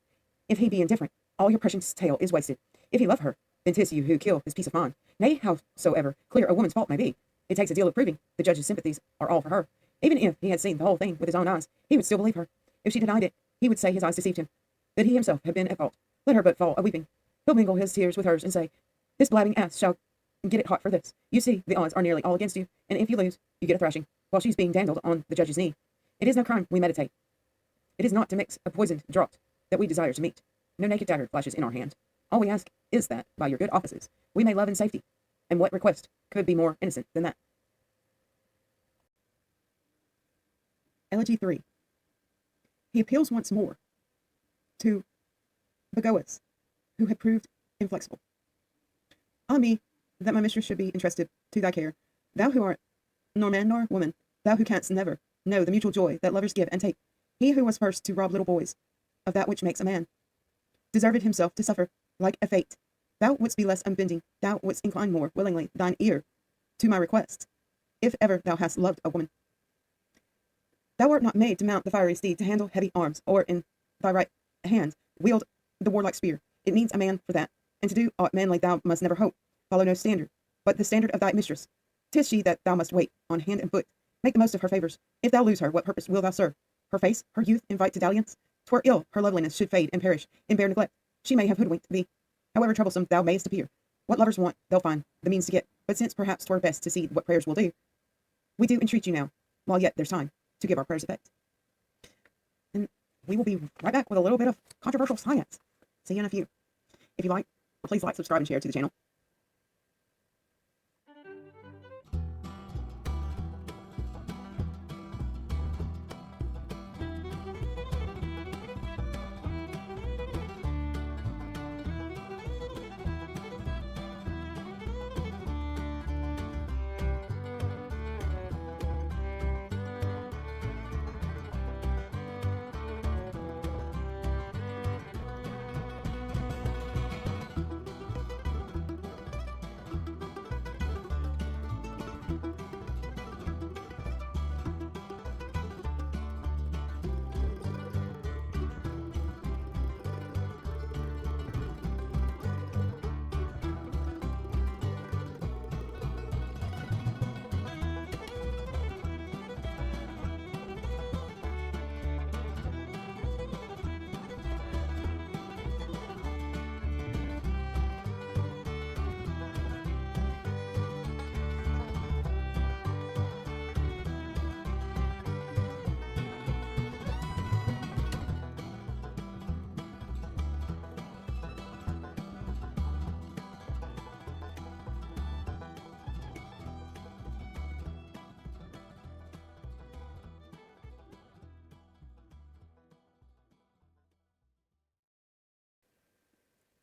If he be indifferent, all your precious tale is wasted. If he love her, then 'tis you who kill his peace of mind. Nay, howsoever clear a woman's fault may be, it takes a deal of proving. The judge's sympathies are all for her. Even if he had seen the whole thing with his own eyes, he would still believe her. If she denied it, he would say his eyes deceived him, that he himself had been at fault. Let her but fall a-weeping. He'll mingle his tears with hers and say, this blabbing ass shall get it hot for this. You see, the odds are nearly all against you, and if you lose, you get a thrashing, while she's being dandled on the judge's knee. It is no crime we meditate. It is not to mix a poisoned draught that we desire to meet. No naked dagger flashes in our hand. All we ask is that, by your good offices, we may love in safety. And what request could be more innocent than that? Elegy 3. He appeals once more to Bagoas, who had proved inflexible. Ah me, that my mistress should be entrusted to thy care, thou who art nor man nor woman, thou who canst never know the mutual joy that lovers give and take. He who was first to rob little boys of that which makes a man, deserved himself to suffer like a fate. Thou wouldst be less unbending, thou wouldst incline more willingly thine ear to my requests, if ever thou hast loved a woman. Thou art not made to mount the fiery steed, to handle heavy arms, or in thy right hand wield the warlike spear. It needs a man for that, and to do aught manly thou must never hope. Follow no standard, but the standard of thy mistress. 'Tis she that thou must wait on hand and foot. Make the most of her favours. If thou lose her, what purpose wilt thou serve? Her face, her youth invite to dalliance? 'Twere ill her loveliness should fade and perish in bare neglect. She may have hoodwinked thee. However troublesome thou mayest appear, what lovers want, they'll find the means to get. But since perhaps 'twere best to see what prayers will do, we do entreat you now, while yet there's time, to give our prayers effect. And we will be right back with a little bit of controversial science. See you in a few. If you like, please like, subscribe, and share to the channel.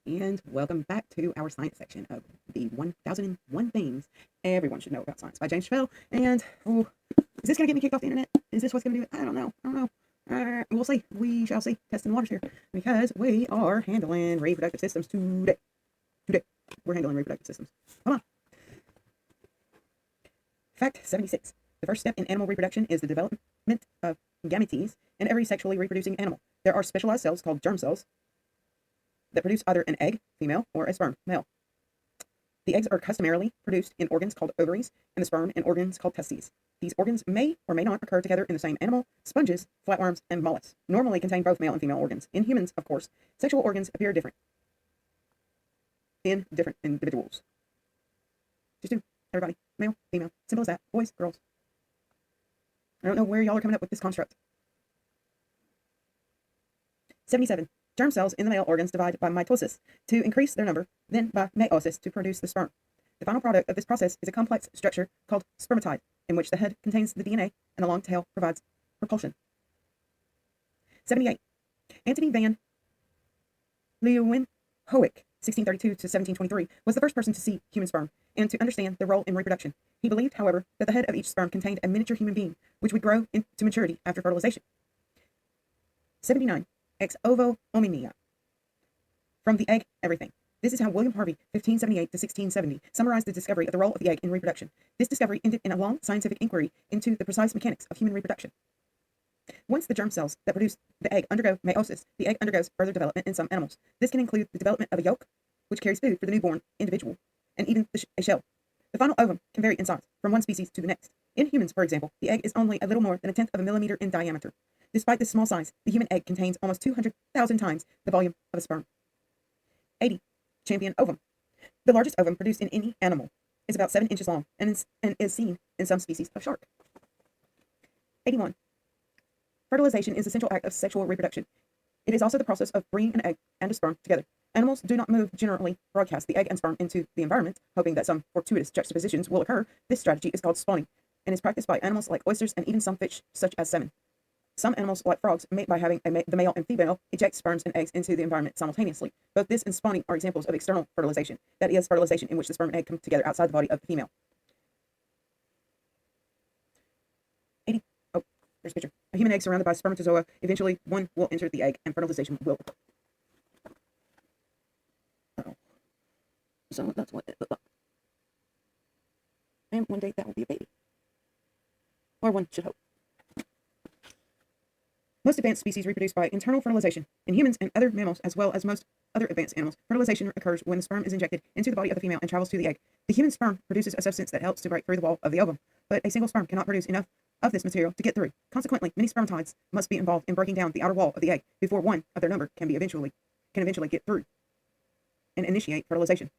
And welcome back to our science section of the 1001 Things Everyone Should Know About Science by James Trefil. And, is this going to get me kicked off the internet? Is this what's going to do it? I don't know. We'll see. We shall see. Testing the waters here. Because we are handling reproductive systems today. We're handling reproductive systems. Come on. Fact 76. The first step in animal reproduction is the development of gametes in every sexually reproducing animal. There are specialized cells called germ cells that produce either an egg, female, or a sperm, male. The eggs are customarily produced in organs called ovaries, and the sperm in organs called testes. These organs may or may not occur together in the same animal. Sponges, flatworms, and mollusks normally contain both male and female organs. In humans, of course, sexual organs appear different in different individuals. Just do, everybody, male, female, simple as that, boys, girls. I don't know where y'all are coming up with this construct. 77. Germ cells in the male organs divide by mitosis to increase their number, then by meiosis to produce the sperm. The final product of this process is a complex structure called spermatide, in which the head contains the DNA and the long tail provides propulsion. 78. Antony van Leeuwenhoek, 1632 to 1723, was the first person to see human sperm and to understand their role in reproduction. He believed, however, that the head of each sperm contained a miniature human being, which would grow into maturity after fertilization. 79. Ex ovo hominia. From the egg, everything. This is how William Harvey, 1578 to 1670, summarized the discovery of the role of the egg in reproduction. This discovery ended in a long scientific inquiry into the precise mechanics of human reproduction. Once the germ cells that produce the egg undergo meiosis, the egg undergoes further development in some animals. This can include the development of a yolk, which carries food for the newborn individual, and even a shell. The final ovum can vary in size from one species to the next. In humans, for example, the egg is only a little more than a tenth of a millimeter in diameter. Despite this small size, the human egg contains almost 200,000 times the volume of a sperm. 80. Champion ovum. The largest ovum produced in any animal is about 7 inches long and is seen in some species of shark. 81. Fertilization is the central act of sexual reproduction. It is also the process of bringing an egg and a sperm together. Animals do not generally broadcast the egg and sperm into the environment, hoping that some fortuitous juxtapositions will occur. This strategy is called spawning and is practiced by animals like oysters and even some fish, such as salmon. Some animals, like frogs, mate by having the male and female eject sperms and eggs into the environment simultaneously. Both this and spawning are examples of external fertilization, that is, fertilization in which the sperm and egg come together outside the body of the female. 80. Oh, there's a picture. A human egg surrounded by spermatozoa. Eventually, one will enter the egg, and fertilization will occur. Uh-oh. So that's what it looks like. And one day that will be a baby. Or one should hope. Most advanced species reproduce by internal fertilization. In humans and other mammals, as well as most other advanced animals, fertilization occurs when the sperm is injected into the body of the female and travels to the egg. The human sperm produces a substance that helps to break through the wall of the ovum, but a single sperm cannot produce enough of this material to get through. Consequently, many spermatides must be involved in breaking down the outer wall of the egg before one of their number can eventually get through and initiate fertilization.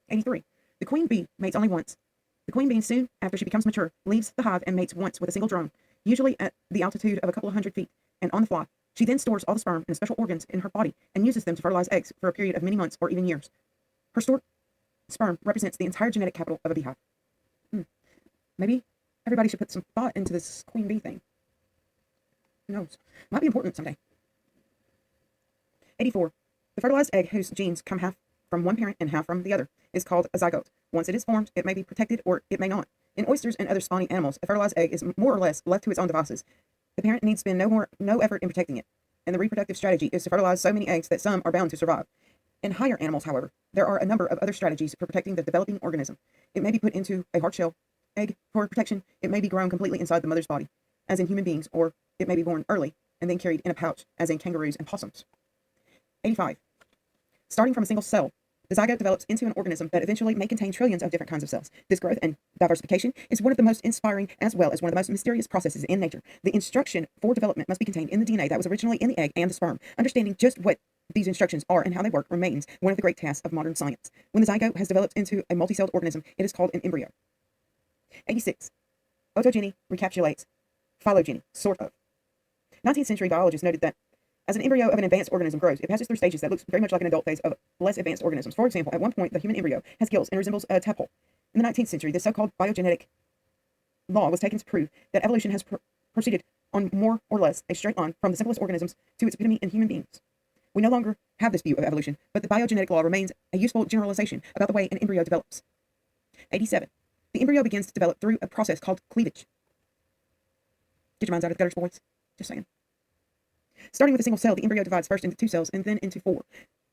83. The queen bee mates only once. The queen bee, soon after she becomes mature, leaves the hive and mates once with a single drone, usually at the altitude of a couple of hundred feet, and on the fly. She then stores all the sperm and special organs in her body and uses them to fertilize eggs for a period of many months or even years. Her stored sperm represents the entire genetic capital of a beehive. Maybe everybody should put some thought into this queen bee thing. Who knows? Might be important someday. 84. The fertilized egg, whose genes come half from one parent and half from the other, is called a zygote. Once it is formed, it may be protected or it may not. In oysters and other spawning animals, a fertilized egg is more or less left to its own devices. The parent needs spend no effort in protecting it, and the reproductive strategy is to fertilize so many eggs that some are bound to survive. In higher animals, however, there are a number of other strategies for protecting the developing organism. It may be put into a hard shell egg for protection. It may be grown completely inside the mother's body, as in human beings, or it may be born early and then carried in a pouch, as in kangaroos and possums. 85. Starting from a single cell, the zygote develops into an organism that eventually may contain trillions of different kinds of cells. This growth and diversification is one of the most inspiring as well as one of the most mysterious processes in nature. The instruction for development must be contained in the DNA that was originally in the egg and the sperm. Understanding just what these instructions are and how they work remains one of the great tasks of modern science. When the zygote has developed into a multicelled organism, it is called an embryo. 86. Autogeny recapitulates phylogeny, sort of. 19th century biologists noted that as an embryo of an advanced organism grows, it passes through stages that looks very much like an adult phase of less advanced organisms. For example, at one point, the human embryo has gills and resembles a tadpole. In the 19th century, this so-called biogenetic law was taken to prove that evolution has proceeded on more or less a straight line from the simplest organisms to its epitome in human beings. We no longer have this view of evolution, but the biogenetic law remains a useful generalization about the way an embryo develops. 87. The embryo begins to develop through a process called cleavage. Get your minds out of the gutters, boys. Just saying. Starting with a single cell, the embryo divides first into 2 cells, and then into 4,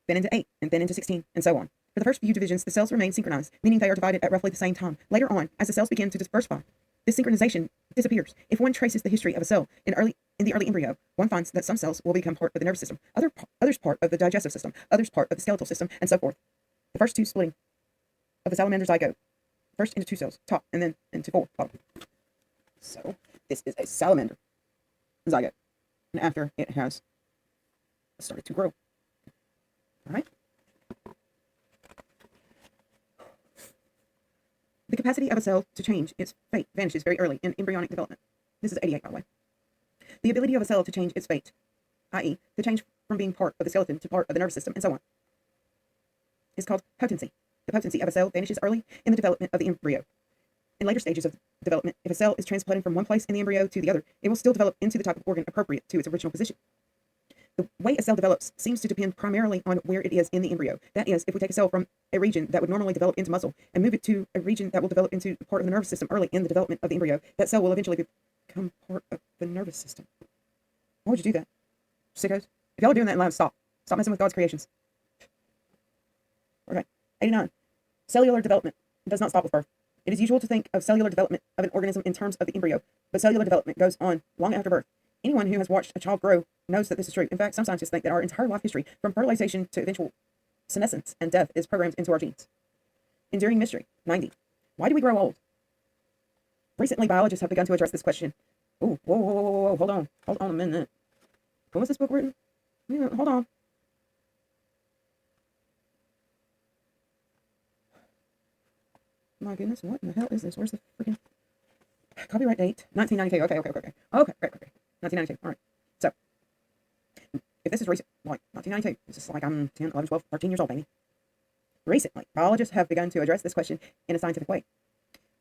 then into 8, and then into 16, and so on. For the first few divisions, the cells remain synchronized, meaning they are divided at roughly the same time. Later on, as the cells begin to diversify, this synchronization disappears. If one traces the history of a cell, in early In the early embryo, one finds that some cells will become part of the nervous system, others part of the digestive system, others part of the skeletal system, and so forth. The first two splitting of the salamander zygote, first into two cells, top, and then into four, bottom. So, this is a salamander zygote, and after it has started to grow. All right? The capacity of a cell to change its fate vanishes very early in embryonic development. This is 88, by the way. The ability of a cell to change its fate, i.e., to change from being part of the skeleton to part of the nervous system, and so on, is called potency. The potency of a cell vanishes early in the development of the embryo. In later stages of development, if a cell is transplanted from one place in the embryo to the other, it will still develop into the type of organ appropriate to its original position. The way a cell develops seems to depend primarily on where it is in the embryo. That is, if we take a cell from a region that would normally develop into muscle and move it to a region that will develop into part of the nervous system early in the development of the embryo, that cell will eventually become part of the nervous system. Why would you do that? Sickos. If y'all are doing that in live, stop. Stop messing with God's creations. Okay. 89. Cellular development does not stop with birth. It is usual to think of cellular development of an organism in terms of the embryo, but cellular development goes on long after birth. Anyone who has watched a child grow knows that this is true. In fact, some scientists think that our entire life history, from fertilization to eventual senescence and death, is programmed into our genes. Enduring mystery. 90. Why do we grow old? Recently, biologists have begun to address this question. Ooh, whoa, hold on a minute. When was this book written? Yeah, hold on. My goodness, what in the hell is this? Where's the freaking copyright date? 1992. Okay, great. 1992. All right. So, if this is recent, like 1992, this is like I'm 10, 11, 12, 13 years old, baby. Recently, biologists have begun to address this question in a scientific way.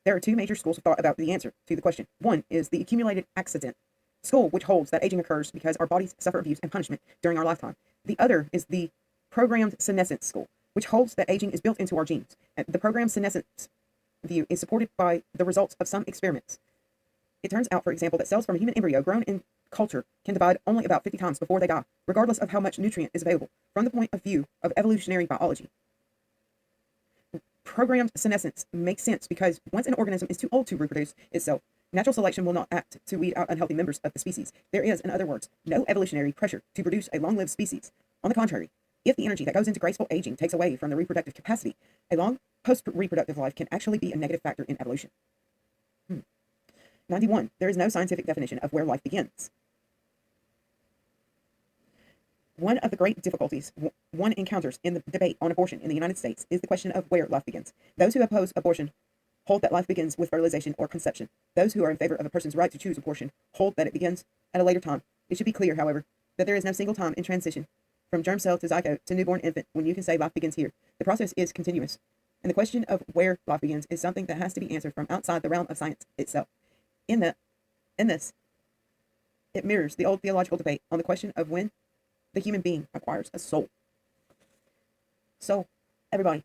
There are two major schools of thought about the answer to the question. One is the accumulated accident school, which holds that aging occurs because our bodies suffer abuse and punishment during our lifetime. The other is the programmed senescence school, which holds that aging is built into our genes. And the programmed senescence view is supported by the results of some experiments. It turns out, for example, that cells from a human embryo grown in culture can divide only about 50 times before they die, regardless of how much nutrient is available, from the point of view of evolutionary biology. Programmed senescence makes sense because once an organism is too old to reproduce itself, natural selection will not act to weed out unhealthy members of the species. There is, in other words, no evolutionary pressure to produce a long-lived species. On the contrary, if the energy that goes into graceful aging takes away from the reproductive capacity, a long post-reproductive life can actually be a negative factor in evolution. 91. There is no scientific definition of where life begins. One of the great difficulties one encounters in the debate on abortion in the United States is the question of where life begins. Those who oppose abortion hold that life begins with fertilization or conception. Those who are in favor of a person's right to choose abortion hold that it begins at a later time. It should be clear, however, that there is no single time in transition from germ cell to zygote to newborn infant when you can say life begins here. The process is continuous, and the question of where life begins is something that has to be answered from outside the realm of science itself. In this, it mirrors the old theological debate on the question of when the human being acquires a soul. So, everybody,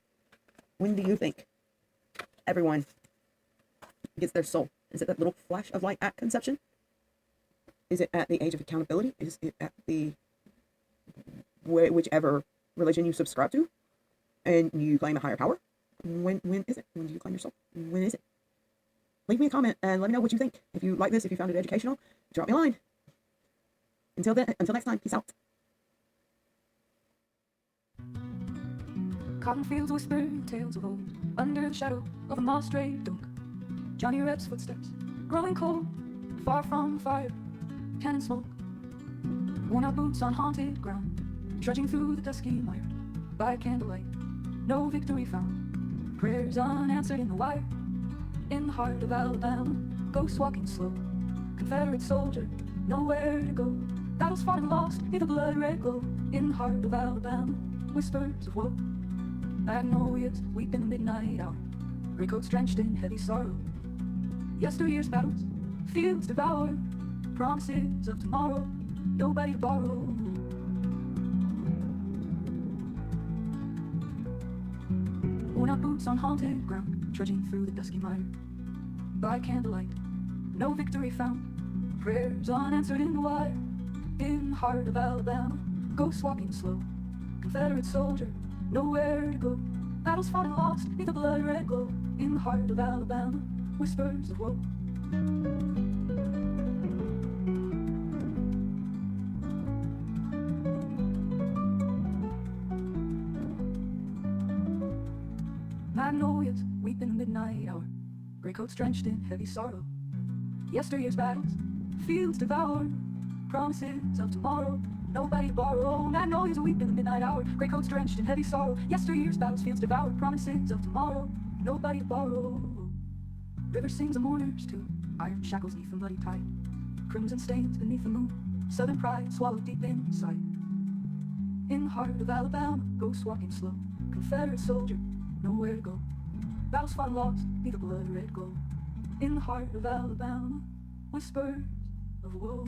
when do you think everyone gets their soul? Is it that little flash of light at conception? Is it at the age of accountability? Is it at the whichever religion you subscribe to and you claim a higher power? When is it? When do you claim your soul? When is it? Leave me a comment and let me know what you think. If you like this, if you found it educational, drop me a line. Until next time, peace out. Cotton fields whisper tales of old, under the shadow of a moss-draped oak. Johnny Rep's footsteps, growing cold, far from fire, cannon smoke. Worn-out boots on haunted ground, trudging through the dusky mire. By candlelight, no victory found. Prayers unanswered in the wire. In the heart of Alabama, ghosts walking slow. Confederate soldier, nowhere to go. Battles fought and lost in the blood-red glow. In the heart of Alabama, whispers of woe. Magnolias weep in the midnight hour, greycoats drenched in heavy sorrow. Yesteryear's battles, fields devoured, promises of tomorrow, nobody to borrow. Worn-out boots on haunted ground, trudging through the dusky mire. By candlelight, no victory found. Prayers unanswered in the wire. In the heart of Alabama, ghosts walking slow. Confederate soldier, nowhere to go. Battles fought and lost in the blood-red glow. In the heart of Alabama, whispers of woe. midnight hour. Grey coats drenched in heavy sorrow. Yesteryear's battles, fields devoured. Promises of tomorrow, nobody to borrow. Magnolias weep in the midnight hour. Grey coats drenched in heavy sorrow. Yesteryear's battles, fields devoured. Promises of tomorrow, nobody to borrow. River sings a mourner's tune. Iron shackles neath the bloody tide. Crimson stains beneath the moon. Southern pride swallowed deep inside. In the heart of Alabama, ghosts walking slow. Confederate soldier, nowhere to go. Battles fought and lost, beneath the blood red glow. In the heart of Alabama, whispers of woe.